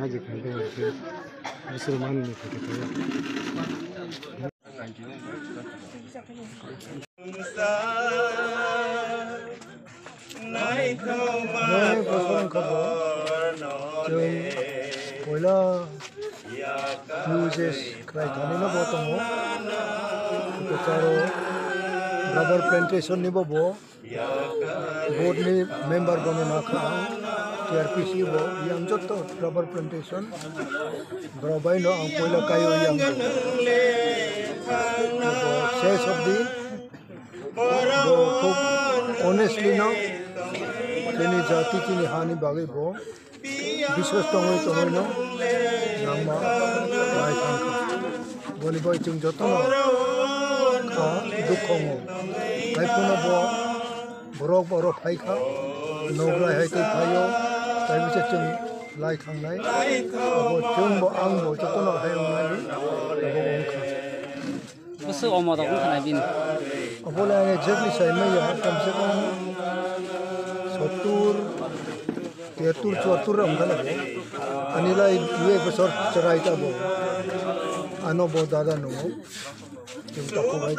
aja kan Musulman gitu rubber plantation ni bobo board ni member bono nakang TRPC bo yang joto rubber plantation berobay no ang poila kayo yang says of the honestly no kini jati kini hani bagay bo biswas tongoy no nama lai tangka boni boy chung joto no dukhong ay puno bo borok hai kha nograi hai kai phayo tai bi chung lai khang nai abo chung bo ang bo joto no hai ong nai abo ong kha busu omo da ong khanai bin abo la exactly sai mai ya kam se kam 70 73 ong khala anila iwe besar cerai ta bo ano bo dada no yung tako ay